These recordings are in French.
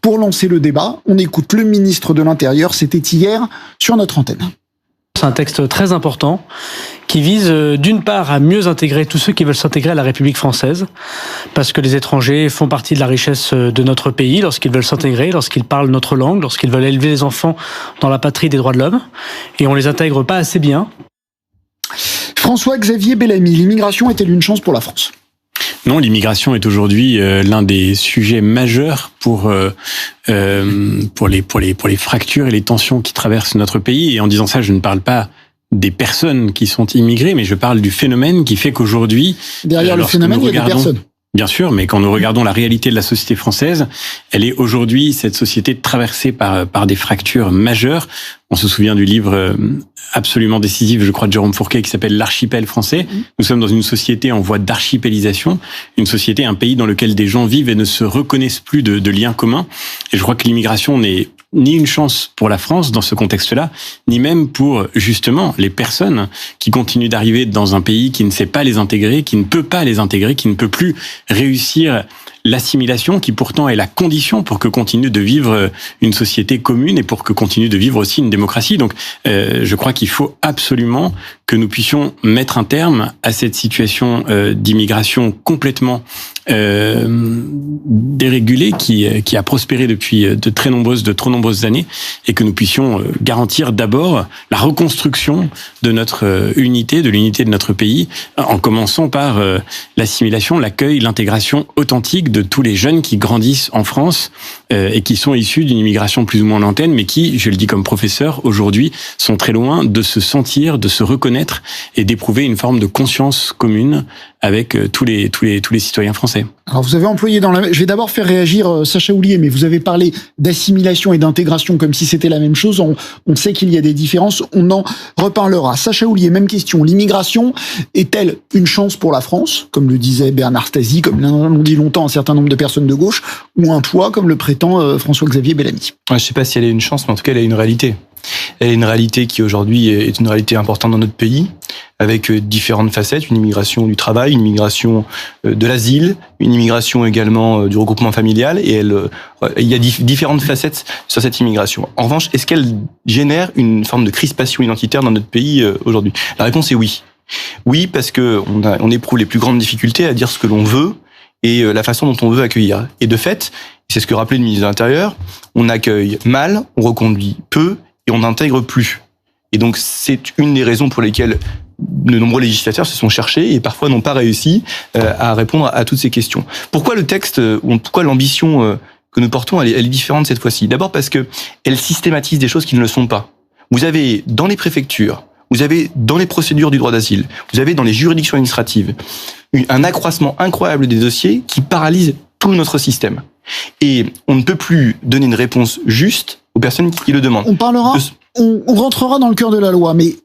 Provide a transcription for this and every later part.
pour lancer le débat. On écoute le ministre de l'Intérieur, c'était hier sur notre antenne. C'est un texte très important qui vise d'une part à mieux intégrer tous ceux qui veulent s'intégrer à la République française, parce que les étrangers font partie de la richesse de notre pays lorsqu'ils veulent s'intégrer, lorsqu'ils parlent notre langue, lorsqu'ils veulent élever les enfants dans la patrie des droits de l'homme, et on les intègre pas assez bien. François-Xavier Bellamy, l'immigration est-elle une chance pour la France ? Non, l'immigration est aujourd'hui l'un des sujets majeurs pour les fractures et les tensions qui traversent notre pays. Et en disant ça, je ne parle pas des personnes qui sont immigrées, mais je parle du phénomène qui fait qu'aujourd'hui... Derrière le phénomène, il y a des personnes. Bien sûr, mais quand nous regardons la réalité de la société française, elle est aujourd'hui, cette société, traversée par des fractures majeures. On se souvient du livre absolument décisif, je crois, de Jérôme Fourquet, qui s'appelle L'archipel français. Nous sommes dans une société en voie d'archipélisation, une société, un pays dans lequel des gens vivent et ne se reconnaissent plus de liens communs. Et je crois que l'immigration n'est ni une chance pour la France dans ce contexte-là, ni même pour, justement, les personnes qui continuent d'arriver dans un pays qui ne sait pas les intégrer, qui ne peut pas les intégrer, qui ne peut plus réussir l'assimilation, qui pourtant est la condition pour que continue de vivre une société commune et pour que continue de vivre aussi une démocratie. Donc, je crois qu'il faut absolument que nous puissions mettre un terme à cette situation d'immigration complètement dérégulée qui a prospéré depuis de trop nombreuses années, et que nous puissions garantir d'abord la reconstruction de notre unité, de l'unité de notre pays, en commençant par l'assimilation, l'accueil, l'intégration authentique de tous les jeunes qui grandissent en France et qui sont issus d'une immigration plus ou moins lointaine, mais qui, je le dis comme professeur, aujourd'hui sont très loin de se sentir, de se reconnaître et d'éprouver une forme de conscience commune avec tous les citoyens français. Alors vous avez employé je vais d'abord faire réagir Sacha Houlié, mais vous avez parlé d'assimilation et d'intégration comme si c'était la même chose. On sait qu'il y a des différences, on en reparlera. Sacha Houlié, même question. L'immigration est-elle une chance pour la France, comme le disait Bernard Stasi, comme l'ont dit longtemps un certain nombre de personnes de gauche, ou un poids, comme le prétend François-Xavier Bellamy? Je ne sais pas si elle est une chance, mais en tout cas, elle est une réalité. Elle est une réalité qui aujourd'hui est une réalité importante dans notre pays, avec différentes facettes, une immigration du travail, une immigration de l'asile, une immigration également du regroupement familial, et il y a différentes facettes sur cette immigration. En revanche, est-ce qu'elle génère une forme de crispation identitaire dans notre pays aujourd'hui? La réponse est oui. Oui, parce que on éprouve les plus grandes difficultés à dire ce que l'on veut et la façon dont on veut accueillir. Et de fait, c'est ce que rappelait le ministre de l'Intérieur, on accueille mal, on reconduit peu, et on n'intègre plus. Et donc, c'est une des raisons pour lesquelles de nombreux législateurs se sont cherchés et parfois n'ont pas réussi à répondre à toutes ces questions. Pourquoi le texte, pourquoi l'ambition que nous portons, elle est différente cette fois-ci? D'abord parce que elle systématise des choses qui ne le sont pas. Vous avez dans les préfectures, vous avez dans les procédures du droit d'asile, vous avez dans les juridictions administratives un accroissement incroyable des dossiers qui paralyse tout notre système. Et on ne peut plus donner une réponse juste aux personnes qui le demandent. On rentrera dans le cœur de la loi, mais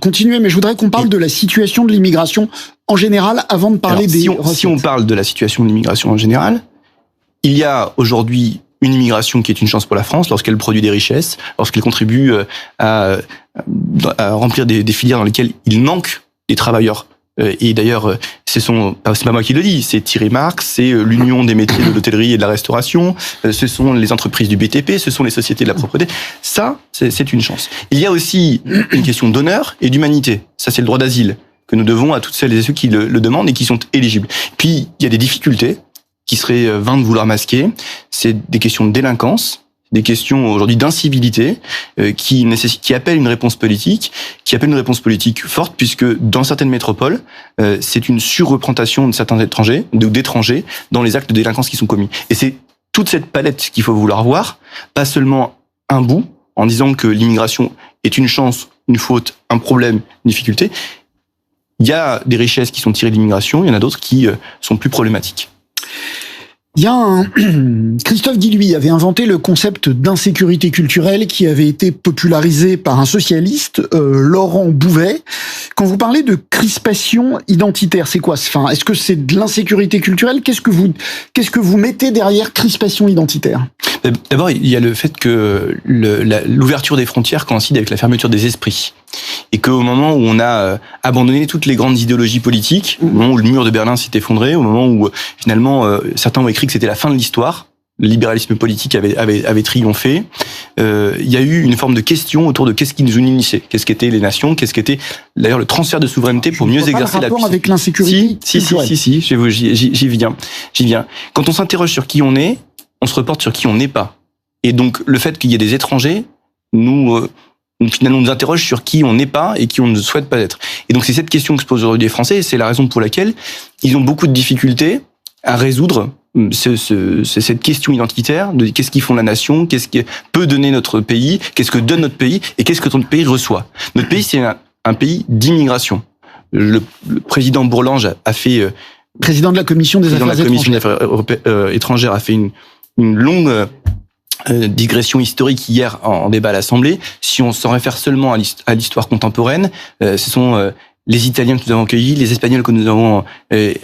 continuez, mais je voudrais qu'on parle de la situation de l'immigration en général avant de parler des recettes. Si on parle de la situation de l'immigration en général, il y a aujourd'hui une immigration qui est une chance pour la France lorsqu'elle produit des richesses, lorsqu'elle contribue à remplir des filières dans lesquelles il manque des travailleurs. Et d'ailleurs, c'est pas moi qui le dis, c'est Thierry Marx, c'est l'Union des métiers de l'hôtellerie et de la restauration, ce sont les entreprises du BTP, ce sont les sociétés de la propreté. Ça, c'est une chance. Il y a aussi une question d'honneur et d'humanité. Ça, c'est le droit d'asile que nous devons à toutes celles et ceux qui le demandent et qui sont éligibles. Puis, il y a des difficultés qui seraient vains de vouloir masquer. C'est des questions de délinquance, des questions aujourd'hui d'incivilité qui appellent une réponse politique, forte, puisque dans certaines métropoles, c'est une surreprésentation de certains étrangers, d'étrangers, dans les actes de délinquance qui sont commis. Et c'est toute cette palette qu'il faut vouloir voir, pas seulement un bout, en disant que l'immigration est une chance, une faute, un problème, une difficulté. Il y a des richesses qui sont tirées de l'immigration, il y en a d'autres qui sont plus problématiques. Il y a Christophe Guilluy avait inventé le concept d'insécurité culturelle qui avait été popularisé par un socialiste, Laurent Bouvet. Quand vous parlez de crispation identitaire, c'est quoi? Est-ce que c'est de l'insécurité culturelle? Qu'est-ce que vous mettez derrière crispation identitaire? D'abord, il y a le fait que l'ouverture des frontières coïncide avec la fermeture des esprits. Et qu'au moment où on a abandonné toutes les grandes idéologies politiques, au moment où le mur de Berlin s'est effondré, au moment où finalement certains ont écrit que c'était la fin de l'histoire, le libéralisme politique avait triomphé, il y a eu une forme de question autour de qu'est-ce qui nous unissait, qu'est-ce qu'étaient les nations, qu'est-ce qu'était d'ailleurs le transfert de souveraineté pour mieux exercer la puissance. Avec l'insécurité. Si, j'y viens. Quand on s'interroge sur qui on est, on se reporte sur qui on n'est pas. Et donc le fait qu'il y ait des étrangers finalement nous interroge sur qui on n'est pas et qui on ne souhaite pas être. Et donc c'est cette question que se posent aujourd'hui les Français, et c'est la raison pour laquelle ils ont beaucoup de difficultés à résoudre cette question identitaire de qu'est-ce qui font la nation, qu'est-ce qui peut donner notre pays, qu'est-ce que donne notre pays et qu'est-ce que notre pays reçoit. Notre pays, c'est un pays d'immigration. Le président Bourlange a fait... président de la Commission des Affaires étrangères a fait une longue digression historique hier en débat à l'Assemblée. Si on s'en réfère seulement à l'histoire contemporaine, ce sont les Italiens que nous avons accueillis, les Espagnols que nous avons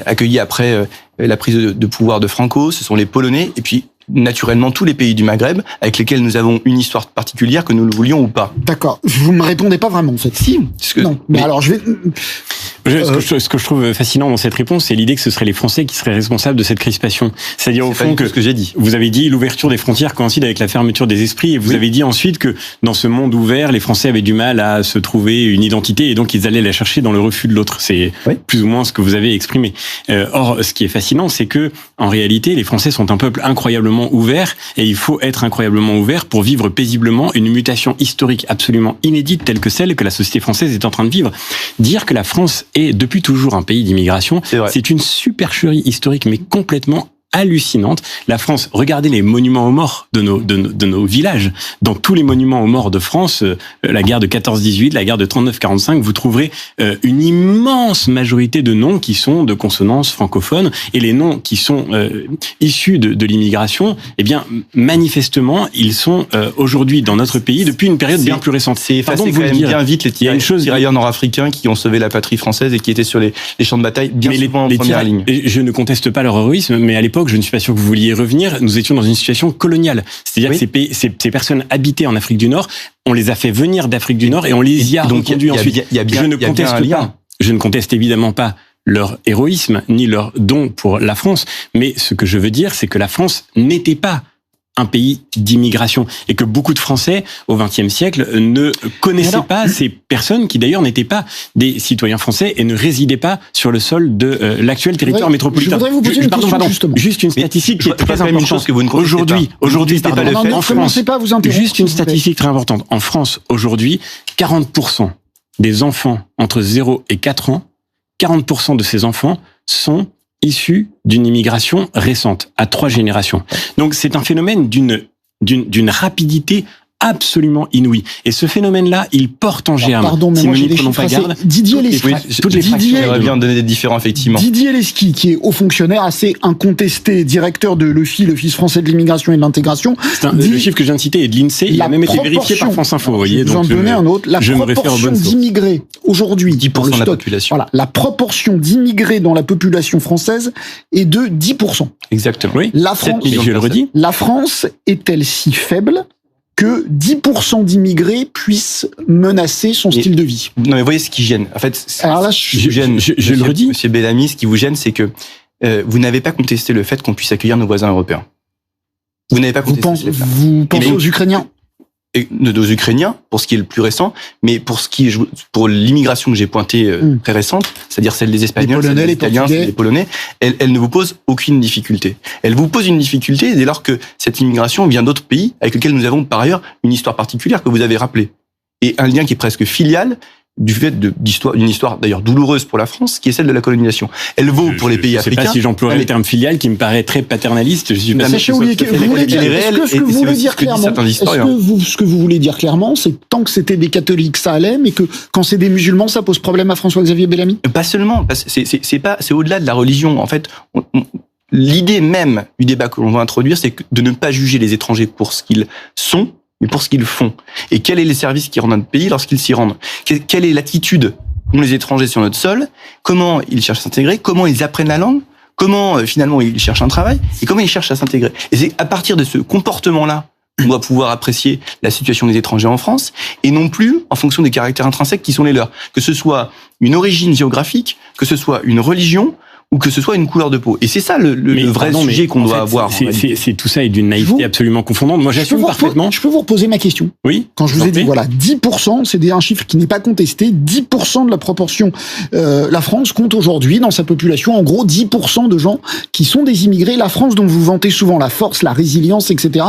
accueillis après la prise de pouvoir de Franco, ce sont les Polonais, et puis naturellement tous les pays du Maghreb avec lesquels nous avons une histoire particulière, que nous le voulions ou pas. D'accord. Vous me répondez pas vraiment en fait. Si. Non. Mais alors je vais... Ce que je trouve fascinant dans cette réponse, c'est l'idée que ce seraient les Français qui seraient responsables de cette crispation. C'est-à-dire au fond ce que j'ai dit. Vous avez dit l'ouverture des frontières coïncide avec la fermeture des esprits, et vous avez dit ensuite que dans ce monde ouvert, les Français avaient du mal à se trouver une identité et donc ils allaient la chercher dans le refus de l'autre. C'est plus ou moins ce que vous avez exprimé. Or, ce qui est fascinant, c'est que en réalité, les Français sont un peuple incroyablement ouvert, et il faut être incroyablement ouvert pour vivre paisiblement une mutation historique absolument inédite telle que celle que la société française est en train de vivre. Dire que la France est depuis toujours un pays d'immigration, c'est une supercherie historique, mais complètement hallucinante. La France, regardez les monuments aux morts de nos villages. Dans tous les monuments aux morts de France, la guerre de 14-18, la guerre de 39-45, vous trouverez une immense majorité de noms qui sont de consonance francophone, et les noms qui sont issus de l'immigration, eh bien, manifestement, ils sont aujourd'hui dans notre pays depuis une période bien plus récente. C'est effacé quand même bien vite les tirailleurs nord-africains qui ont sauvé la patrie française et qui étaient sur les champs de bataille bien souvent en première ligne. Je ne conteste pas leur héroïsme, mais à l'époque, je ne suis pas sûr que vous vouliez y revenir, nous étions dans une situation coloniale. C'est-à-dire que ces personnes habitaient en Afrique du Nord, on les a fait venir d'Afrique du Nord et on les y a reconduits ensuite. Je ne conteste évidemment pas leur héroïsme, ni leur don pour la France, mais ce que je veux dire, c'est que la France n'était pas un pays d'immigration, et que beaucoup de Français au XXe siècle ne connaissaient pas ces personnes qui d'ailleurs n'étaient pas des citoyens français et ne résidaient pas sur le sol de l'actuel territoire métropolitain. Je voudrais vous poser une question justement. Juste une statistique qui est très importante. Une chose que vous ne aujourd'hui, juste une statistique très importante. En France, aujourd'hui, 40% des enfants entre 0 et 4 ans, 40% de ces enfants sont issus d'une immigration récente, à 3 générations. Donc c'est un phénomène d'une rapidité absolument inouïe. Et ce phénomène-là, il porte en germe. Pardon, mais moi j'ai des chiffres assez... Didier Lesky, j'aimerais bien donner des différents, effectivement. Didier Lesky, qui est haut fonctionnaire assez incontesté, directeur de l'Office français de l'immigration et de l'intégration. Le chiffre que je viens de citer est de l'INSEE, il a même été vérifié par France Info, vous voyez. Je vais en donner un autre. La proportion d'immigrés aujourd'hui, 10% de la population. Voilà, la proportion d'immigrés dans la population française est de 10%. Exactement. Oui. La France est-elle si faible que 10% d'immigrés puissent menacer son style de vie? Non, mais voyez ce qui gêne. En fait, alors là, je le redis. Monsieur Bellamy, ce qui vous gêne, c'est que vous n'avez pas contesté le fait qu'on puisse accueillir nos voisins européens. Vous n'avez pas contesté. Vous pensez aux Ukrainiens? Aux Ukrainiens, pour ce qui est le plus récent, mais pour l'immigration que j'ai pointée très récente, c'est-à-dire celle des Espagnols, celle des Italiens, celle des Polonais, elle ne vous pose aucune difficulté. Elle vous pose une difficulté dès lors que cette immigration vient d'autres pays avec lesquels nous avons par ailleurs une histoire particulière que vous avez rappelée. Et un lien qui est presque filial du fait d'une histoire d'ailleurs douloureuse pour la France, qui est celle de la colonisation. Elle vaut pour les pays africains. Je ne sais pas si j'emploierais le terme filial qui me paraît très paternaliste. Je suis pas Sachez Ollier, ce que vous voulez dire clairement, c'est que tant que c'était des catholiques, ça allait, mais que quand c'est des musulmans, ça pose problème à François-Xavier Bellamy? Pas seulement, c'est au-delà de la religion. En fait, l'idée même du débat que l'on va introduire, c'est de ne pas juger les étrangers pour ce qu'ils sont, mais pour ce qu'ils font. Et quels sont les services qui rendent notre pays lorsqu'ils s'y rendent? Quelle est l'attitude qu'ont les étrangers sur notre sol? Comment ils cherchent à s'intégrer? Comment ils apprennent la langue? Comment, finalement, ils cherchent un travail? Et comment ils cherchent à s'intégrer? Et c'est à partir de ce comportement-là qu'on doit pouvoir apprécier la situation des étrangers en France, et non plus en fonction des caractères intrinsèques qui sont les leurs. Que ce soit une origine géographique, que ce soit une religion, ou que ce soit une couleur de peau. Et c'est ça le vrai sujet qu'on doit avoir. C'est tout ça est d'une naïveté absolument confondante. Moi, j'assume parfaitement. Je peux vous reposer ma question. Oui. Quand je vous ai dit, voilà, 10%, c'est un chiffre qui n'est pas contesté, 10% de la proportion. La France compte aujourd'hui dans sa population, en gros, 10% de gens qui sont des immigrés. La France, dont vous vantez souvent la force, la résilience, etc.,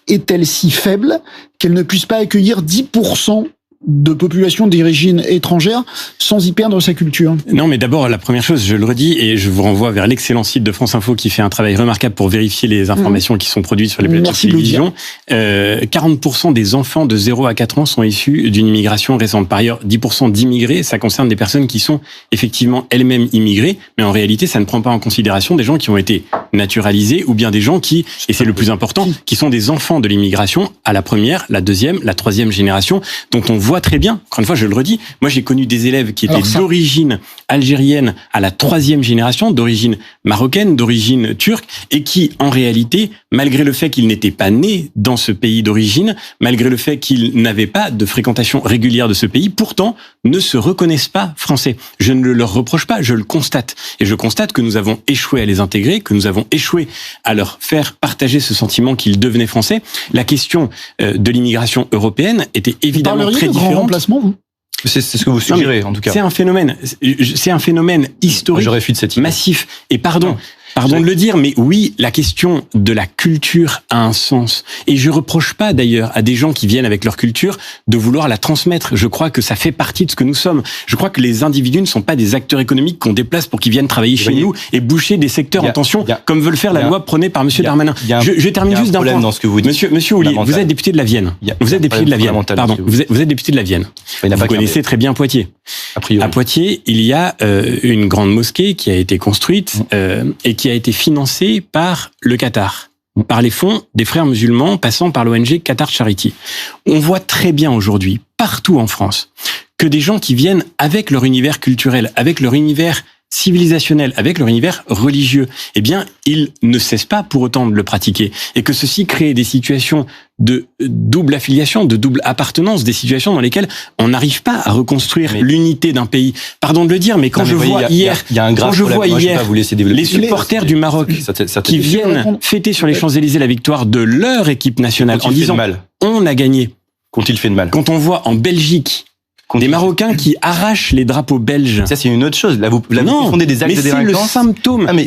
est-elle si faible qu'elle ne puisse pas accueillir 10% de population d'origine étrangère sans y perdre sa culture? Non, mais d'abord, la première chose, je le redis, et je vous renvoie vers l'excellent site de France Info qui fait un travail remarquable pour vérifier les informations qui sont produites sur les plateformes de télévision. 40% des enfants de 0 à 4 ans sont issus d'une immigration récente. Par ailleurs, 10% d'immigrés, ça concerne des personnes qui sont effectivement elles-mêmes immigrées, mais en réalité, ça ne prend pas en considération des gens qui ont été naturalisés ou bien des gens qui, et c'est le plus important, qui sont des enfants de l'immigration à la première, la deuxième, la troisième génération, dont on voit très bien, encore une fois, je le redis, moi j'ai connu des élèves qui étaient d'origine algérienne à la troisième génération, d'origine marocaine, d'origine turque, et qui, en réalité, malgré le fait qu'ils n'étaient pas nés dans ce pays d'origine, malgré le fait qu'ils n'avaient pas de fréquentation régulière de ce pays, pourtant ne se reconnaissent pas français. Je ne le leur reproche pas, je le constate. Et je constate que nous avons échoué à les intégrer, que nous avons échoué à leur faire partager ce sentiment qu'ils devenaient français. La question de l'immigration européenne était évidemment très différente. Remplacement, vous? C'est ce que vous suggérez, en tout cas. C'est un phénomène historique, je réfute cette idée. Massif. Et pardon de le dire, mais oui, la question de la culture a un sens. Et je reproche pas d'ailleurs à des gens qui viennent avec leur culture de vouloir la transmettre. Je crois que ça fait partie de ce que nous sommes. Je crois que les individus ne sont pas des acteurs économiques qu'on déplace pour qu'ils viennent travailler chez nous et boucher des secteurs en tension, comme veut le faire la loi prônée par monsieur Darmanin. Je termine juste d'un point. Dans ce que vous dites. Monsieur Houllier, vous êtes député de la Vienne. Vous êtes député de la Vienne. Pardon. Vous êtes député de la Vienne. Vous connaissez très bien Poitiers. À Poitiers, il y a une grande mosquée qui a été construite et qui a été financée par le Qatar, par les fonds des frères musulmans passant par l'ONG Qatar Charity. On voit très bien aujourd'hui, partout en France, que des gens qui viennent avec leur univers culturel, avec leur univers civilisationnel, avec leur univers religieux, eh bien, ils ne cessent pas pour autant de le pratiquer. Et que ceci crée des situations de double affiliation, de double appartenance, des situations dans lesquelles on n'arrive pas à reconstruire l'unité d'un pays. Pardon de le dire, mais quand je vois hier les supporters du Maroc qui viennent fêter sur les Champs-Élysées la victoire de leur équipe nationale en disant on a gagné. Qu'ont-ils fait de mal? Quand on voit en Belgique des Marocains qui arrachent les drapeaux belges. Ça, c'est une autre chose. Là, vous confondez des actes de délinquance.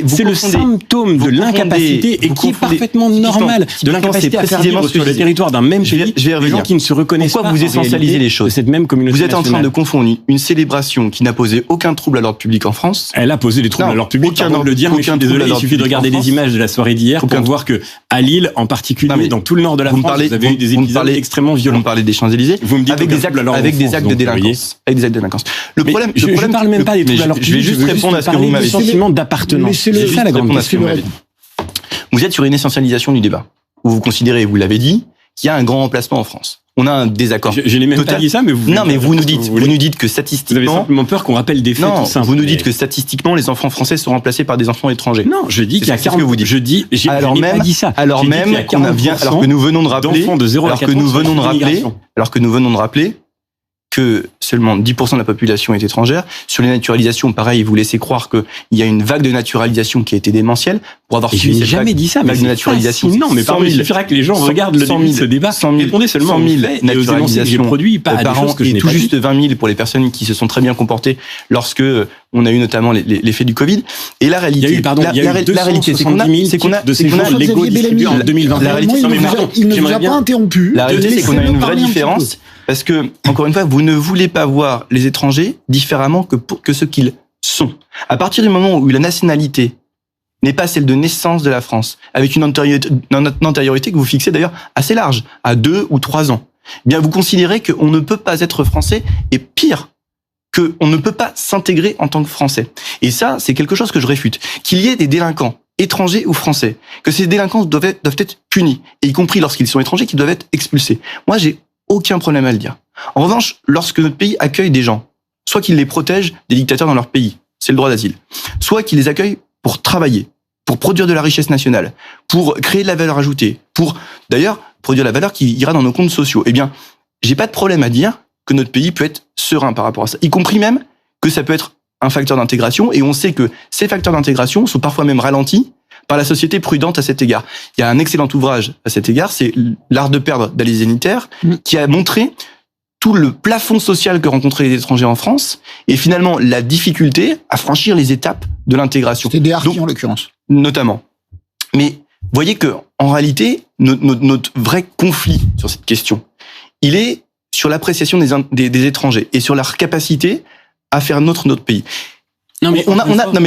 C'est le symptôme de l'incapacité et qui est parfaitement normal de l'incapacité à faire vivre sur le territoire d'un même pays des gens qui ne se reconnaissent pas. Pourquoi vous essentialisez les choses? Cette même communauté nationale. Vous êtes en train de confondre une célébration qui n'a posé aucun trouble à l'ordre public en France. Elle a posé des troubles à l'ordre public. Pardon de le dire, mais je suis désolé. Il suffit de regarder des images de la soirée d'hier pour voir que à Lille, en particulier, dans tout le nord de la France, vous avez eu des épisodes extrêmement violents. Vous me parlez des Champs-Élysées. Vous me dites avec des actes de délinquance. délinquance. Le problème, je ne parle même pas des troubles à l'ordre public. Je vais juste répondre à ce que vous m'avez dit. Le sentiment d'appartenance. C'est ça la grande question. Vous êtes sur une essentialisation du débat, où vous considérez, vous l'avez dit, qu'il y a un grand remplacement en France. On a un désaccord. Je n'ai même pas dit ça, mais vous. Non, mais vous nous dites que statistiquement. Vous avez simplement peur qu'on rappelle des faits. Non, tout simples. Vous nous dites que statistiquement, les enfants français sont remplacés par des enfants étrangers. Non, je dis qu'il y a 40. Je dis. Alors même, pas dit ça. Alors même qu'on a bien, alors que nous venons de rappeler, alors que nous venons de rappeler que seulement 10% de la population est étrangère. Sur les naturalisations, pareil, vous laissez croire qu'il y a une vague de naturalisation qui a été démentielle. Pour avoir suivi cette jamais dit ça, vague de naturalisation. Non, mais il suffirait que les gens regardent le début de ce débat. 100 000 naturalisations par an et tout juste 20 000 pour les personnes qui se sont très bien comportées lorsque on a eu notamment l'effet du Covid. Et la réalité, la réalité, c'est qu'on a légaux distribués en 2020. Il ne vous a pas interrompu. La réalité, c'est qu'on a une vraie différence. Parce que, encore une fois, vous ne voulez pas voir les étrangers différemment que ce qu'ils sont. À partir du moment où la nationalité n'est pas celle de naissance de la France, avec une antériorité que vous fixez d'ailleurs assez large, à 2 ou 3 ans, eh bien vous considérez qu'on ne peut pas être français, et pire, qu'on ne peut pas s'intégrer en tant que français. Et ça, c'est quelque chose que je réfute. Qu'il y ait des délinquants, étrangers ou français, que ces délinquants doivent être punis, et y compris lorsqu'ils sont étrangers, qu'ils doivent être expulsés. Moi, j'ai aucun problème à le dire. En revanche, lorsque notre pays accueille des gens, soit qu'il les protège des dictateurs dans leur pays, c'est le droit d'asile, soit qu'il les accueille pour travailler, pour produire de la richesse nationale, pour créer de la valeur ajoutée, pour d'ailleurs produire la valeur qui ira dans nos comptes sociaux, eh bien, j'ai pas de problème à dire que notre pays peut être serein par rapport à ça, y compris même que ça peut être un facteur d'intégration, et on sait que ces facteurs d'intégration sont parfois même ralentis par la société prudente à cet égard. Il y a un excellent ouvrage à cet égard, c'est L'art de perdre d'Alice Zeniter, qui a montré tout le plafond social que rencontraient les étrangers en France, et finalement la difficulté à franchir les étapes de l'intégration. C'était des harkis en l'occurrence. Notamment. Mais voyez que en réalité, notre vrai conflit sur cette question, il est sur l'appréciation des étrangers et sur leur capacité à faire notre pays. Non mais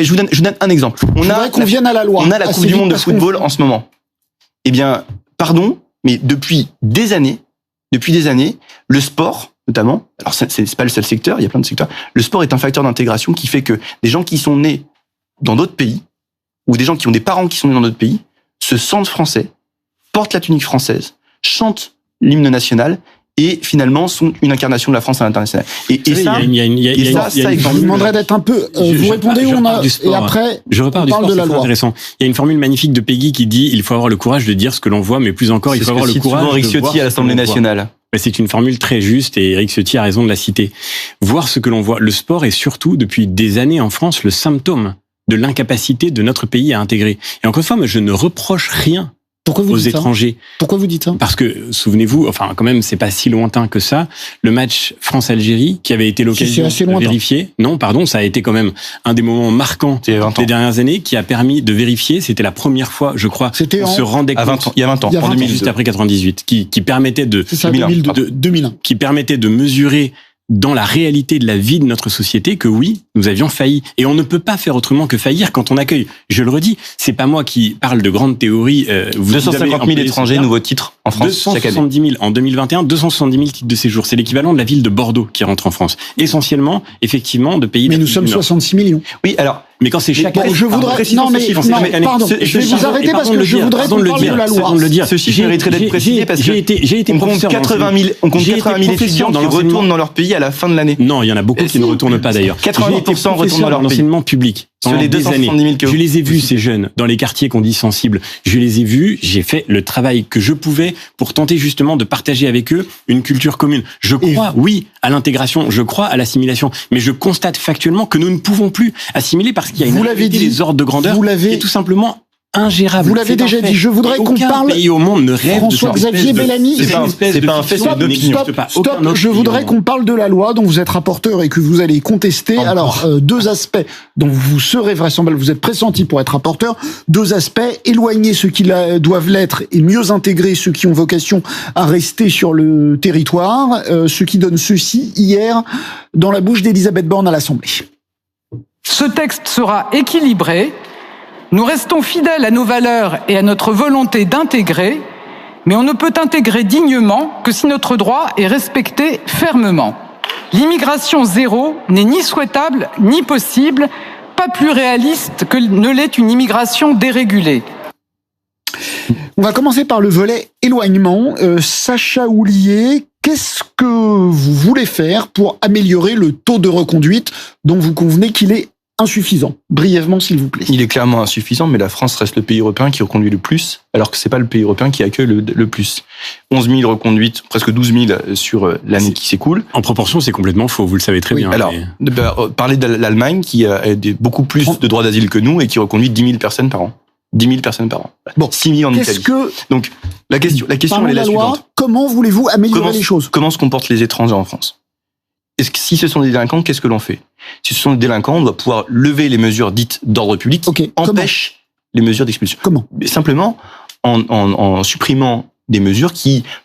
je vous donne un exemple. Qu'on vienne à la loi. On a la Coupe du monde de football en ce moment. Eh bien, pardon, mais depuis des années, le sport, notamment, alors c'est pas le seul secteur, il y a plein de secteurs, le sport est un facteur d'intégration qui fait que des gens qui sont nés dans d'autres pays, ou des gens qui ont des parents qui sont nés dans d'autres pays, se sentent français, portent la tunique française, chantent l'hymne national, et finalement sont une incarnation de la France à l'international. Et ça, je vous demanderais d'être un peu. Vous répondez ou on a et après je repars du sport, c'est intéressant. Il y a une formule magnifique de Peggy qui dit il faut avoir le courage de dire ce que l'on voit, mais plus encore il faut avoir le courage de Éric Ciotti à l'Assemblée nationale. C'est une formule très juste et Éric Ciotti a raison de la citer. Voir ce que l'on voit. Le sport est surtout depuis des années en France le symptôme de l'incapacité de notre pays à intégrer. Et encore une fois, je ne reproche rien aux étrangers. Pourquoi vous dites ça ? Parce que, souvenez-vous, enfin, quand même, c'est pas si lointain que ça, le match France-Algérie, qui avait été l'occasion de vérifier. Non, pardon, ça a été quand même un des moments marquants des dernières années, qui a permis de vérifier. C'était la première fois, je crois, qu'on se rendait compte. Il y a 20 ans. En 2000, juste après 98, qui permettait de, 2001. Qui permettait de mesurer dans la réalité de la vie de notre société que oui, nous avions failli. Et on ne peut pas faire autrement que faillir quand on accueille. Je le redis, c'est pas moi qui parle de grandes théories. 250 000 étrangers, nouveaux titres en France chaque année. 270 000 en 2021, 270 000 titres de séjour. C'est l'équivalent de la ville de Bordeaux qui rentre en France. Essentiellement, effectivement, de pays Mais nous sommes 66 millions. Oui, alors... Mais quand c'est chaque année... Je voudrais... Non, je vais vous arrêter parce que je voudrais qu'on parle de la loi. Ce chiffre mériterait d'être précisé parce que on compte 80 000 étudiants qui retournent dans leur pays à la fin de l'année. Non, il y en a beaucoup qui ne retournent pas d'ailleurs. 80% retournent dans leur pays. L'enseignement public. Sur les 270 000 que je les ai vus, ces jeunes, dans les quartiers qu'on dit sensibles. Je les ai vus, j'ai fait le travail que je pouvais pour tenter justement de partager avec eux une culture commune. Je crois, oui, à l'intégration, je crois à l'assimilation, mais je constate factuellement que nous ne pouvons plus assimiler parce qu'il y a une réalité des ordres de grandeur qui est tout simplement ingérable. Vous l'avez déjà dit. Je voudrais qu'on parle. Pays au monde ne rêve François-Xavier Bellamy. C'est pas un fait, c'est une opinion. Stop. Je voudrais qu'on parle de la loi dont vous êtes rapporteur et que vous allez contester. Alors, deux aspects dont vous serez vraisemblablement, vous êtes pressenti pour être rapporteur. Deux aspects: éloigner ceux qui doivent l'être et mieux intégrer ceux qui ont vocation à rester sur le territoire. Ce qui donne ceci hier dans la bouche d'Elisabeth Borne à l'Assemblée. Ce texte sera équilibré. Nous restons fidèles à nos valeurs et à notre volonté d'intégrer, mais on ne peut intégrer dignement que si notre droit est respecté fermement. L'immigration zéro n'est ni souhaitable ni possible, pas plus réaliste que ne l'est une immigration dérégulée. On va commencer par le volet éloignement. Sacha Houlié, qu'est-ce que vous voulez faire pour améliorer le taux de reconduite dont vous convenez qu'il est insuffisant? Brièvement, s'il vous plaît. Il est clairement insuffisant, mais la France reste le pays européen qui reconduit le plus, alors que c'est pas le pays européen qui accueille le plus. 11 000 reconduites, presque 12 000 sur l'année qui s'écoule. En proportion, c'est complètement faux, vous le savez très bien. Alors, parler de l'Allemagne, qui a beaucoup plus de droits d'asile que nous et qui reconduit 10 000 personnes par an. 10 000 personnes par an. Bon, 6 000 en Italie. Donc, la question elle est la suivante. Comment voulez-vous améliorer les choses? Comment se comportent les étrangers en France? Si ce sont des délinquants, qu'est-ce que l'on fait? Si ce sont des délinquants, on doit pouvoir lever les mesures dites d'ordre public qui empêchent les mesures d'expulsion. Comment? Simplement en supprimant des mesures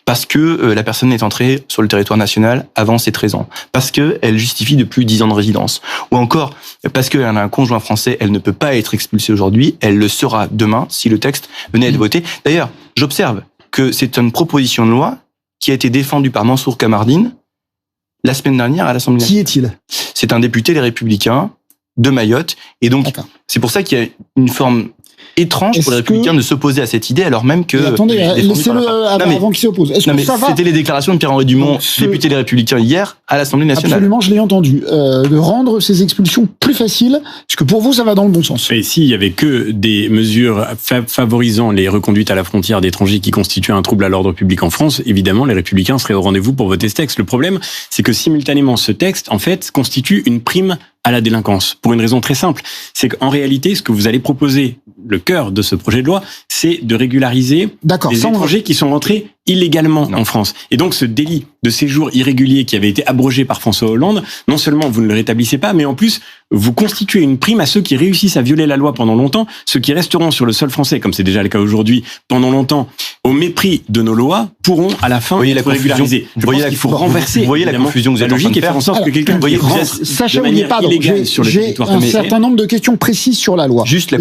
parce que la personne est entrée sur le territoire national avant ses 13 ans, parce qu'elle justifie de plus de 10 ans de résidence, ou encore parce qu'elle a un conjoint français, elle ne peut pas être expulsée aujourd'hui, elle le sera demain si le texte venait à être voté. D'ailleurs, j'observe que c'est une proposition de loi qui a été défendue par Mansour Kamardine la semaine dernière à l'Assemblée nationale. Qui est-il? C'est un député Les Républicains de Mayotte. Et donc, c'est pour ça qu'il y a une forme étrange pour les Républicains de s'opposer à cette idée, alors même que... Attendez, laissez-le avant qu'il s'oppose. Est-ce que ça va? C'était les déclarations de Pierre-Henri Dumont, député Les Républicains, hier, à l'Assemblée nationale. Absolument, je l'ai entendu. De rendre ces expulsions plus faciles, parce que pour vous, ça va dans le bon sens. Et s'il y avait que des mesures favorisant les reconduites à la frontière d'étrangers qui constituent un trouble à l'ordre public en France, évidemment, les Républicains seraient au rendez-vous pour voter ce texte. Le problème, c'est que simultanément, ce texte, en fait, constitue une prime à la délinquance. Pour une raison très simple, c'est qu'en réalité, ce que vous allez proposer, le cœur de ce projet de loi, c'est de régulariser les étrangers qui sont rentrés illégalement en France. Et donc ce délit de séjour irrégulier qui avait été abrogé par François Hollande, non seulement vous ne le rétablissez pas, mais en plus vous constituez une prime à ceux qui réussissent à violer la loi pendant longtemps, ceux qui resteront sur le sol français, comme c'est déjà le cas aujourd'hui, pendant longtemps, au mépris de nos lois, pourront à la fin être régularisés. Je pense qu'il faut renverser. Vous voyez la confusion que vous êtes en train de faire. En sorte que quelqu'un qui reste Sacha de manière illégale sur le territoire français. J'ai un certain nombre de questions précises sur la loi. Juste la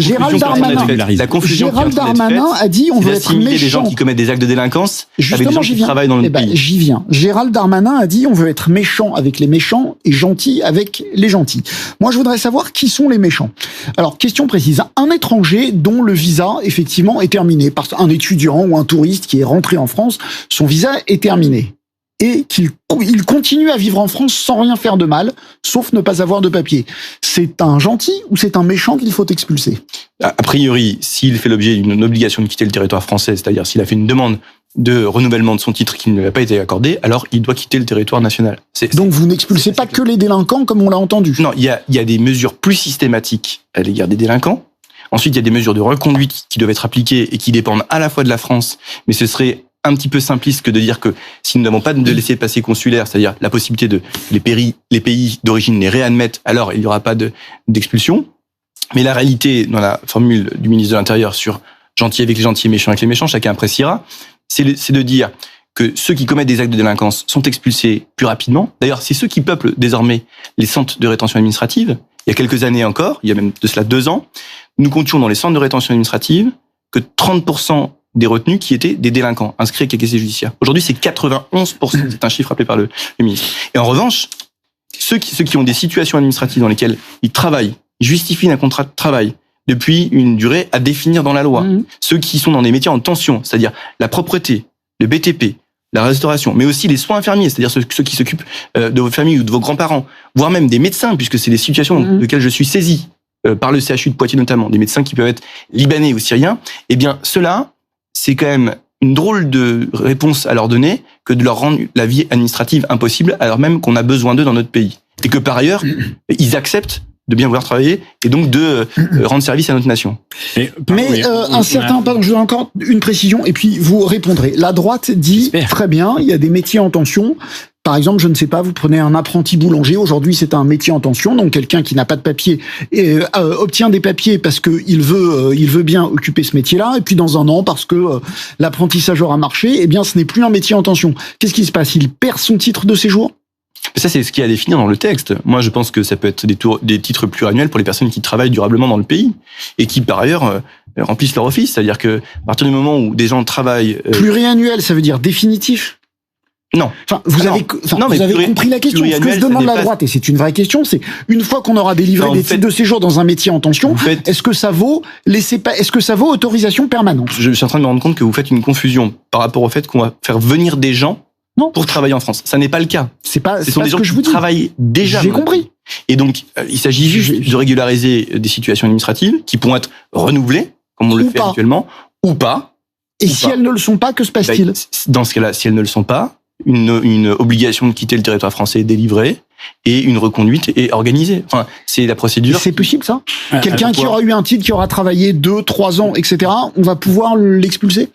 confusion Gérald Darmanin a dit on veut être méchant. Les gens qui commettent des actes de délinquance avec des gens qui travaillent dans le pays. J'y viens. Gérald Darmanin a dit on veut être méchant avec les méchants et gentil avec les gentils. Moi, je voudrais savoir qui sont les méchants. Alors, question précise. Un étranger dont le visa, effectivement, est terminé. Par un étudiant ou un touriste qui est rentré en France, son visa est terminé. Et qu'il continue à vivre en France sans rien faire de mal, sauf ne pas avoir de papier. C'est un gentil ou c'est un méchant qu'il faut expulser? A priori, s'il fait l'objet d'une obligation de quitter le territoire français, c'est-à-dire s'il a fait une demande de renouvellement de son titre qui ne lui a pas été accordé, alors il doit quitter le territoire national. Donc vous n'expulsez pas que les délinquants comme on l'a entendu? Non, il y a des mesures plus systématiques à l'égard des délinquants. Ensuite, il y a des mesures de reconduite qui doivent être appliquées et qui dépendent à la fois de la France, mais ce serait un petit peu simpliste que de dire que si nous n'avons pas de laissez-passer consulaire, c'est-à-dire la possibilité de les pays d'origine les réadmettent, alors il n'y aura pas d'expulsion. Mais la réalité, dans la formule du ministre de l'Intérieur sur gentil avec les gentils et méchant avec les méchants, chacun appréciera, c'est de dire que ceux qui commettent des actes de délinquance sont expulsés plus rapidement. D'ailleurs, c'est ceux qui peuplent désormais les centres de rétention administrative. Il y a quelques années encore, il y a même de cela 2 ans, nous comptions dans les centres de rétention administrative que 30% des retenus qui étaient des délinquants inscrits avec les casiers judiciaires. Aujourd'hui, c'est 91%. C'est un chiffre rappelé par le ministre. Et en revanche, ceux qui ont des situations administratives dans lesquelles ils travaillent, ils justifient un contrat de travail depuis une durée à définir dans la loi. Ceux qui sont dans des métiers en tension, c'est-à-dire la propreté, le BTP, la restauration, mais aussi les soins infirmiers, c'est-à-dire ceux qui s'occupent de vos familles ou de vos grands-parents, voire même des médecins, puisque c'est des situations de lesquelles je suis saisi par le CHU de Poitiers notamment, des médecins qui peuvent être libanais ou syriens, eh bien, ceux-là, c'est quand même une drôle de réponse à leur donner que de leur rendre la vie administrative impossible, alors même qu'on a besoin d'eux dans notre pays. Et que par ailleurs, ils acceptent de bien vouloir travailler et donc de rendre service à notre nation. Pardon, je veux encore une précision et puis vous répondrez. La droite dit très bien, il y a des métiers en tension. Par exemple, je ne sais pas, vous prenez un apprenti boulanger, aujourd'hui c'est un métier en tension, donc quelqu'un qui n'a pas de papier obtient des papiers parce que il veut bien occuper ce métier-là, et puis dans un an, parce que l'apprentissage aura marché, eh bien ce n'est plus un métier en tension. Qu'est-ce qui se passe? Il perd son titre de séjour? Ça, c'est ce qui est à définir dans le texte. Moi, je pense que ça peut être des titres pluriannuels pour les personnes qui travaillent durablement dans le pays et qui, par ailleurs, remplissent leur office. C'est-à-dire que à partir du moment où des gens travaillent... Pluriannuel, ça veut dire définitif? Non. Vous avez compris la question. Ce que je demande à la droite, et c'est une vraie question, c'est une fois qu'on aura délivré des titres de séjour dans un métier en tension, est-ce que ça vaut autorisation permanente? Je suis en train de me rendre compte que vous faites une confusion par rapport au fait qu'on va faire venir des gens pour travailler en France. Ça n'est pas le cas. Ce sont des gens qui travaillent déjà. J'ai compris. Et donc, il s'agit juste de régulariser des situations administratives qui pourront être renouvelées, comme on le fait actuellement, ou pas. Et si elles ne le sont pas, que se passe-t-il? Dans ce cas-là, si elles ne le sont pas, une obligation de quitter le territoire français est délivrée et une reconduite est organisée. Enfin, c'est la procédure. C'est possible, ça? Quelqu'un qui aura eu un titre, qui aura travaillé 2, 3 ans, etc., on va pouvoir l'expulser?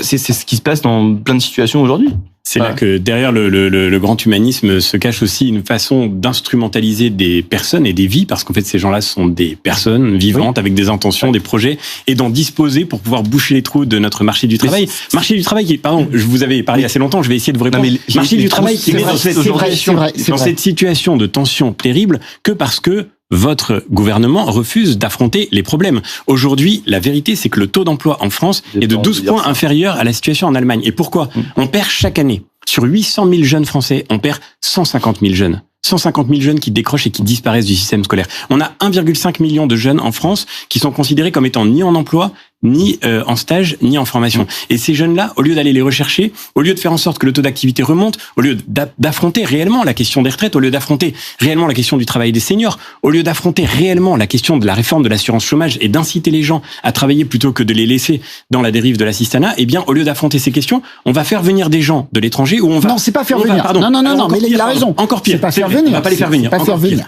C'est ce qui se passe dans plein de situations aujourd'hui. C'est là que derrière le grand humanisme se cache aussi une façon d'instrumentaliser des personnes et des vies, parce qu'en fait ces gens-là sont des personnes vivantes avec des intentions, des projets, et d'en disposer pour pouvoir boucher les trous de notre marché du travail. Marché du travail qui, pardon, je vous avais parlé assez longtemps, je vais essayer de vous répondre. Marché du travail qui est dans cette situation de tension terrible que parce que votre gouvernement refuse d'affronter les problèmes. Aujourd'hui, la vérité, c'est que le taux d'emploi en France est de 12 points inférieur à la situation en Allemagne. Et pourquoi? On perd chaque année, sur 800 000 jeunes Français, on perd 150 000 jeunes. 150 000 jeunes qui décrochent et qui disparaissent du système scolaire. On a 1,5 million de jeunes en France qui sont considérés comme étant ni en emploi, ni en stage, ni en formation. Et ces jeunes-là, au lieu d'aller les rechercher, au lieu de faire en sorte que le taux d'activité remonte, au lieu d'affronter réellement la question des retraites, au lieu d'affronter réellement la question du travail des seniors, au lieu d'affronter réellement la question de la réforme de l'assurance chômage et d'inciter les gens à travailler plutôt que de les laisser dans la dérive de l'assistanat, eh bien, au lieu d'affronter ces questions, on va faire venir des gens de l'étranger où on va... Non, c'est pas faire venir. Non, mais il a raison. Encore pire. C'est pas faire venir. On va pas les faire venir.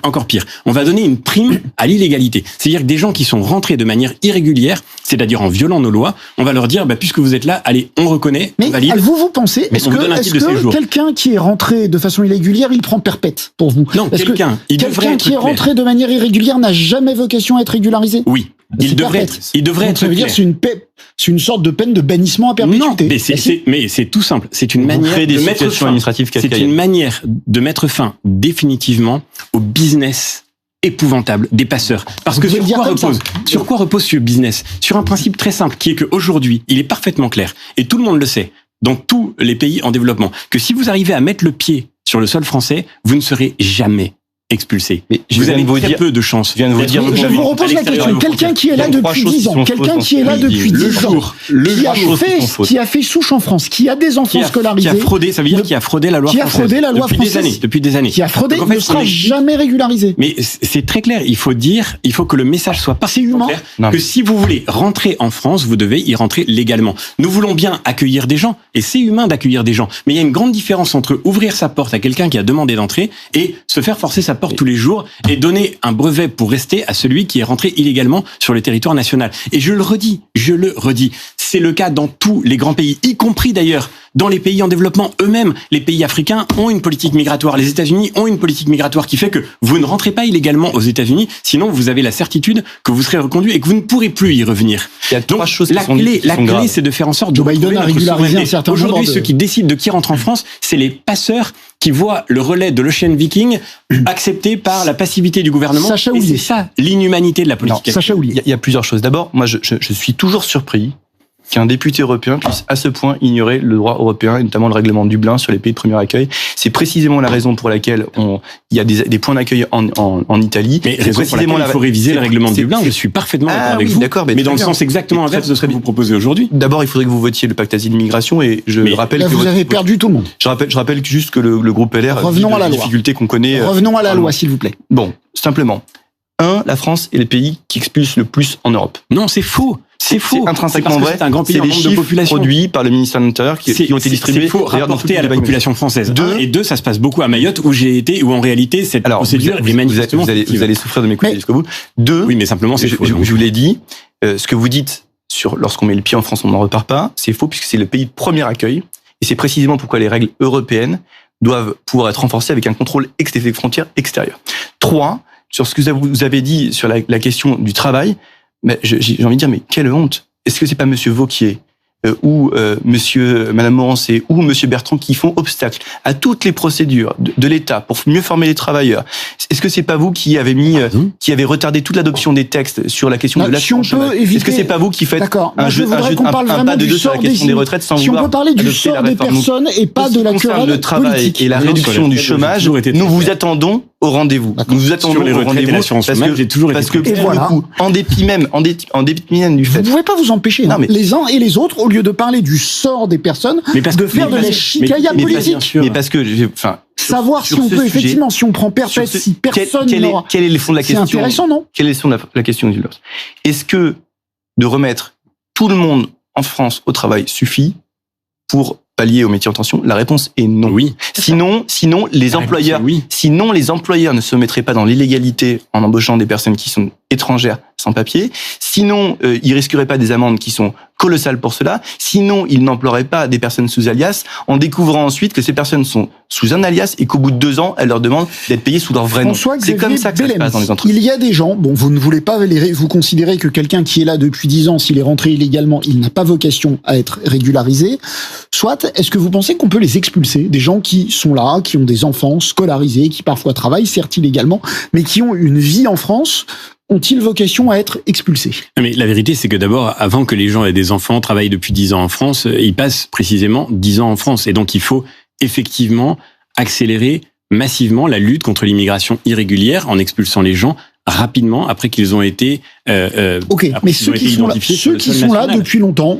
Encore pire. On va donner une prime à l'illégalité. C'est-à-dire que des gens qui sont rentrés de manière irrégulière, c'est-à-dire en violant nos lois, on va leur dire, puisque vous êtes là, allez, on reconnaît, mais on valide. vous pensez, est-ce que quelqu'un qui est rentré de façon irrégulière, il prend perpète pour vous? Non, quelqu'un qui est rentré de manière irrégulière n'a jamais vocation à être régularisé? Oui. Il devrait être. Ça veut dire c'est une sorte de peine de bannissement à perpétuité. Non, mais c'est tout simple. C'est une manière de mettre fin. C'est une manière de mettre fin définitivement au business épouvantable des passeurs. Parce que sur quoi repose ce business? Sur un principe très simple qui est qu'aujourd'hui, il est parfaitement clair, et tout le monde le sait, dans tous les pays en développement, que si vous arrivez à mettre le pied sur le sol français, vous ne serez jamais expulsé. Mais vous avez très peu de chance. Je vous repose la question. Quelqu'un qui est là depuis 10 ans, quelqu'un qui est là depuis 10 ans, qui a fait souche en France, qui a des enfants scolarisés, qui a fraudé, ça veut dire qui a fraudé la loi française. Depuis des années. Qui a fraudé, ne sera jamais régularisé. Mais c'est très clair. Il faut que le message soit parfaitement clair, que si vous voulez rentrer en France, vous devez y rentrer légalement. Nous voulons bien accueillir des gens, et c'est humain d'accueillir des gens. Mais il y a une grande différence entre ouvrir sa porte à quelqu'un qui a demandé d'entrer et se faire forcer sa porte tous les jours et donner un brevet pour rester à celui qui est rentré illégalement sur le territoire national. Et je le redis, c'est le cas dans tous les grands pays, y compris d'ailleurs dans les pays en développement eux-mêmes. Les pays africains ont une politique migratoire. Les États-Unis ont une politique migratoire qui fait que vous ne rentrez pas illégalement aux États-Unis, sinon vous avez la certitude que vous serez reconduit et que vous ne pourrez plus y revenir. Il y a trois choses la clé, c'est de faire en sorte de Biden a régularisé un certain nombre. Aujourd'hui, ceux qui décident de qui rentre en France, c'est les passeurs qui voient le relais de l'Ocean Viking accepté par la passivité du gouvernement. Et c'est ça l'inhumanité de la politique. Sacha Houlié. Il y a plusieurs choses. D'abord, moi, je suis toujours surpris qu'un député européen puisse à ce point ignorer le droit européen et notamment le règlement de Dublin sur les pays de premier accueil. C'est précisément la raison pour laquelle il y a des points d'accueil en Italie. Mais c'est précisément il faut réviser le règlement de Dublin. Je suis parfaitement d'accord avec vous. Mais dans le sens exactement inverse de ce que vous proposez aujourd'hui. D'abord, il faudrait que vous votiez le pacte asile-immigration et je rappelle que vous avez perdu tout le monde. Je rappelle juste que le groupe LR a des difficultés qu'on connaît. Revenons à la loi, s'il vous plaît. Bon, simplement. La France est le pays qui expulse le plus en Europe. Non, c'est faux. C'est faux. Intrinsèquement vrai. C'est un grand pays en nombre de population produits par le ministère de l'Intérieur qui ont été distribués. C'est faux rapporté à la population française. Et deux, ça se passe beaucoup à Mayotte où j'ai été, où en réalité cette procédure est manifestement. Vous allez souffrir de m'écouter jusqu'au bout. Deux. Oui, mais simplement c'est faux. Je vous l'ai dit. Ce que vous dites lorsqu'on met le pied en France, on n'en repart pas. C'est faux puisque c'est le pays de premier accueil. Et c'est précisément pourquoi les règles européennes doivent pouvoir être renforcées avec un contrôle des frontières extérieures. 3. Sur ce que vous avez dit sur la question du travail, mais j'ai envie de dire, mais quelle honte! Est-ce que c'est pas Monsieur Wauquiez ou Madame Morancé ou Monsieur Bertrand qui font obstacle à toutes les procédures de l'État pour mieux former les travailleurs? Est-ce que c'est pas vous qui avez retardé toute l'adoption des textes sur la question de l'assurance chômage? Est-ce que c'est pas vous qui faites un pas de deux sur la question des retraites sans vouloir adopter la réforme? Si on peut parler du sort des personnes et pas de la querelle le travail politique et la réduction du chômage, nous vous attendons au rendez-vous. Nous vous attendons au rendez-vous parce que pour le coup, en dépit même du fait. Vous pouvez pas vous empêcher, les uns et les autres, au lieu de parler du sort des personnes, de faire de la chicaille politique. Mais parce que, savoir si on peut effectivement, si on prend perpète, si personne n'aura. Quel est le fond de la question? C'est intéressant, non? Quel est le fond de la question, Gilles? Est-ce que de remettre tout le monde en France au travail suffit pour pallier aux métiers en tension? La réponse est non. Oui. Sinon, les employeurs ne se mettraient pas dans l'illégalité en embauchant des personnes qui sont étrangères sans papier. Sinon, ils risqueraient pas des amendes qui sont colossales pour cela. Sinon, ils n'emploieraient pas des personnes sous alias en découvrant ensuite que ces personnes sont sous un alias et qu'au bout de 2 ans, elles leur demandent d'être payées sous leur vrai nom. C'est comme ça que ça se passe dans les entreprises. Il y a des gens, vous ne voulez pas vous considérez que quelqu'un qui est là depuis 10 ans, s'il est rentré illégalement, il n'a pas vocation à être régularisé. Soit, est-ce que vous pensez qu'on peut les expulser? Des gens qui sont là, qui ont des enfants scolarisés, qui parfois travaillent, certes illégalement, mais qui ont une vie en France, ont-ils vocation à être expulsés? Mais la vérité, c'est que d'abord, avant que les gens aient des enfants, travaillent depuis 10 ans en France, ils passent précisément 10 ans en France. Et donc, il faut effectivement accélérer massivement la lutte contre l'immigration irrégulière en expulsant les gens rapidement après qu'ils ont été Ok, mais ceux qui sont là depuis longtemps,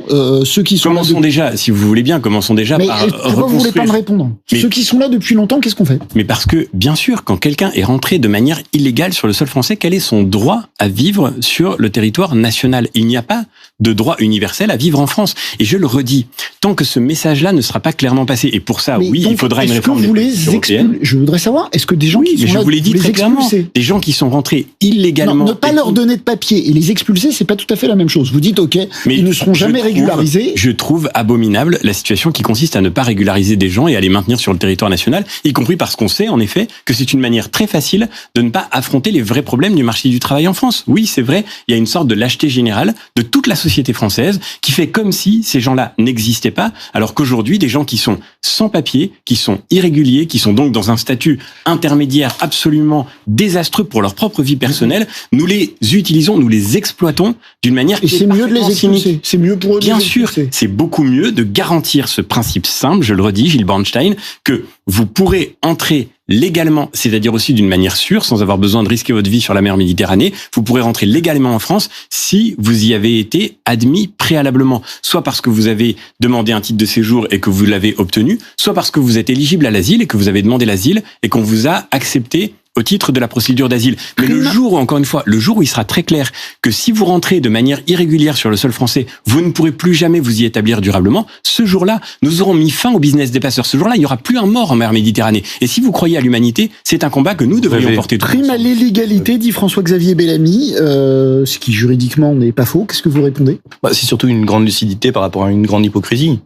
commençons déjà, si vous voulez bien, mais par pourquoi vous voulez pas me répondre? Ceux qui sont là depuis longtemps, qu'est-ce qu'on fait? Mais parce que, bien sûr, quand quelqu'un est rentré de manière illégale sur le sol français, quel est son droit à vivre sur le territoire national? Il n'y a pas de droit universel à vivre en France. Et je le redis, tant que ce message-là ne sera pas clairement passé, et pour ça, oui, il faudra une réforme des politiques européennes. Je voudrais savoir, est-ce que des gens qui sont là, je vous l'ai dit très clairement, des gens qui sont rentrés illégalement... Non, ne pas leur donner de papier et les expulser, c'est pas tout à fait la même chose. Vous dites, ok, mais ils ne seront jamais régularisés. Je trouve abominable la situation qui consiste à ne pas régulariser des gens et à les maintenir sur le territoire national, y compris parce qu'on sait, en effet, que c'est une manière très facile de ne pas affronter les vrais problèmes du marché du travail en France. Oui, c'est vrai, il y a une sorte de lâcheté générale de toute la société française qui fait comme si ces gens-là n'existaient pas, alors qu'aujourd'hui, des gens qui sont sans papier, qui sont irréguliers, qui sont donc dans un statut intermédiaire absolument désastreux pour leur propre vie personnelle, nous les utilisons, nous les exploitons d'une manière qui est c'est mieux de les expulser. C'est mieux pour eux de les expulser. Bien sûr, c'est beaucoup mieux de garantir ce principe simple, je le redis, Gilles Bornstein, que vous pourrez entrer légalement, c'est-à-dire aussi d'une manière sûre, sans avoir besoin de risquer votre vie sur la mer Méditerranée, vous pourrez rentrer légalement en France si vous y avez été admis préalablement, soit parce que vous avez demandé un titre de séjour et que vous l'avez obtenu, soit parce que vous êtes éligible à l'asile et que vous avez demandé l'asile et qu'on vous a accepté au titre de la procédure d'asile. Mais le jour où, encore une fois, le jour où il sera très clair que si vous rentrez de manière irrégulière sur le sol français, vous ne pourrez plus jamais vous y établir durablement, ce jour-là, nous aurons mis fin au business des passeurs. Ce jour-là, il n'y aura plus un mort en mer Méditerranée. Et si vous croyez à l'humanité, c'est un combat que nous devrions porter tous. Prime à l'illégalité, dit François-Xavier Bellamy, ce qui juridiquement n'est pas faux. Qu'est-ce que vous répondez? C'est surtout une grande lucidité par rapport à une grande hypocrisie.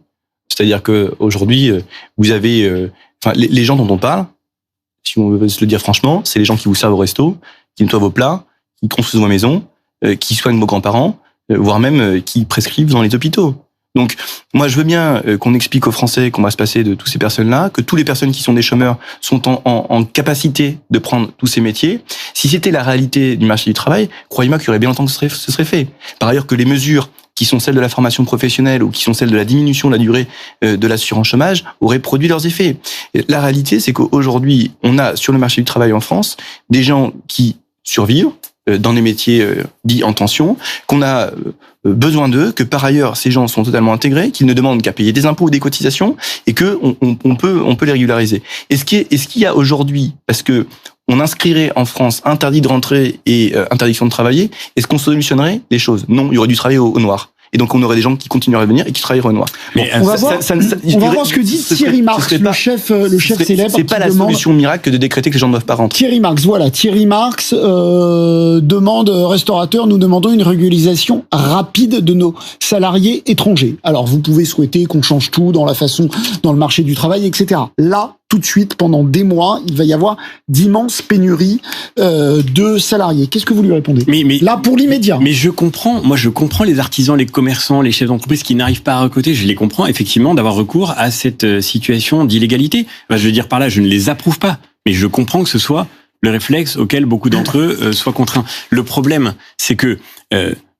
C'est-à-dire que aujourd'hui, vous avez, les gens dont on parle, si on veut se le dire franchement, c'est les gens qui vous servent au resto, qui nettoient vos plats, qui construisent vos maisons, qui soignent vos grands-parents, voire même qui prescrivent dans les hôpitaux. Donc, moi, je veux bien qu'on explique aux Français qu'on va se passer de toutes ces personnes-là, que toutes les personnes qui sont des chômeurs sont en capacité de prendre tous ces métiers. Si c'était la réalité du marché du travail, croyez-moi qu'il y aurait bien longtemps que ce serait fait. Par ailleurs, que les mesures qui sont celles de la formation professionnelle ou qui sont celles de la diminution de la durée de l'assurance chômage auraient produit leurs effets. Et la réalité, c'est qu'aujourd'hui, on a sur le marché du travail en France des gens qui survivent dans des métiers dits en tension, qu'on a besoin d'eux, que par ailleurs ces gens sont totalement intégrés, qu'ils ne demandent qu'à payer des impôts ou des cotisations et que on peut les régulariser. Est-ce qu'il y a aujourd'hui, parce que on inscrirait en France interdit de rentrer et interdiction de travailler, est-ce qu'on solutionnerait les choses? Non, il y aurait du travail au noir. Et donc on aurait des gens qui continueraient à venir et qui travailleraient au noir. Mais on va voir ce que dit Thierry Marx, le chef célèbre. C'est pas la solution miracle que de décréter que les gens ne doivent pas rentrer. Thierry Marx, voilà. Thierry Marx demande, restaurateur, nous demandons une régularisation rapide de nos salariés étrangers. Alors vous pouvez souhaiter qu'on change tout dans la façon, dans le marché du travail, etc. Là, tout de suite, pendant des mois, il va y avoir d'immenses pénuries de salariés. Qu'est-ce que vous lui répondez? Mais là, pour l'immédiat. Mais je comprends les artisans, les commerçants, les chefs d'entreprise qui n'arrivent pas à recruter. Je les comprends effectivement d'avoir recours à cette situation d'illégalité. Je veux dire par là, je ne les approuve pas, mais je comprends que ce soit le réflexe auquel beaucoup d'entre eux soient contraints. Le problème, c'est que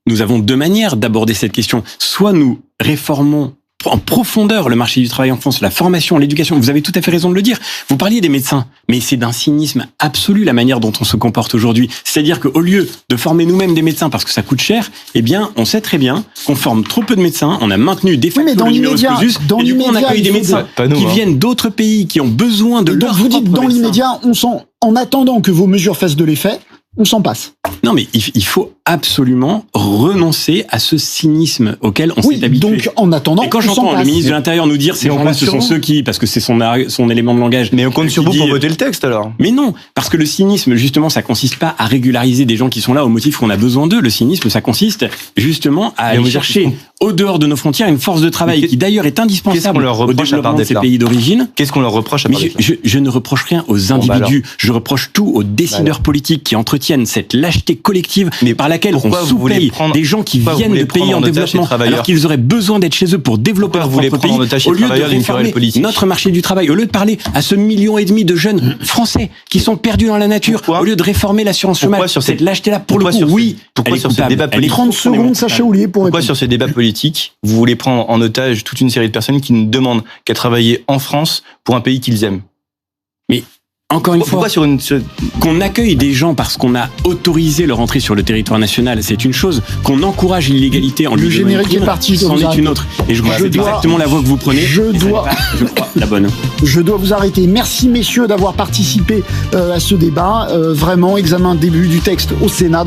nous avons deux manières d'aborder cette question. Soit nous réformons en profondeur le marché du travail en France, la formation, l'éducation. Vous avez tout à fait raison de le dire. Vous parliez des médecins, mais c'est d'un cynisme absolu la manière dont on se comporte aujourd'hui. C'est-à-dire qu'au lieu de former nous-mêmes des médecins parce que ça coûte cher, eh bien, on sait très bien qu'on forme trop peu de médecins. On a maintenu des facteurs de numerus clausus, et du coup, on accueille des médecins qui viennent d'autres pays, qui ont besoin de leur propre médecin. Vous dites, dans l'immédiat, en attendant que vos mesures fassent de l'effet, on s'en passe. Non, mais il faut absolument renoncer à ce cynisme auquel on s'est habitué. Donc, en attendant, et quand j'entends le ministre de l'Intérieur nous dire ces gens-là, ce sont ceux qui, parce que c'est son élément de langage. Mais on compte sur vous pour voter le texte, alors. Mais non, parce que le cynisme, justement, ça consiste pas à régulariser des gens qui sont là au motif qu'on a besoin d'eux. Le cynisme, ça consiste justement à aller chercher au dehors de nos frontières une force de travail qui d'ailleurs est indispensable au développement de ces pays d'origine. Qu'est-ce qu'on leur reproche à part d'être là ? Je ne reproche rien aux individus. Je reproche tout aux décideurs politiques qui entretiennent cette lâcheté collective par laquelle on sous-paye des gens qui viennent de pays en développement alors qu'ils auraient besoin d'être chez eux pour développer leur propre pays, au lieu de réformer notre marché du travail, au lieu de parler à ce 1,5 million de jeunes Français qui sont perdus dans la nature, au lieu de réformer l'assurance chômage, cette lâcheté-là, pour le coup, oui, pourquoi sur ces débats politiques, 30 secondes, Sacha Houlié, pour répondre. Pourquoi sur ces débats politiques, vous voulez prendre en otage toute une série de personnes qui ne demandent qu'à travailler en France pour un pays qu'ils aiment? Mais Encore une fois, Pourquoi qu'on accueille des gens parce qu'on a autorisé leur entrée sur le territoire national, c'est une chose. Qu'on encourage l'illégalité en lui donnant générique une prime, est parti, c'en est une autre. Et je crois que c'est exactement la voie que vous prenez. Je crois, la bonne. Je dois vous arrêter. Merci messieurs d'avoir participé à ce débat. Vraiment, examen début du texte au Sénat.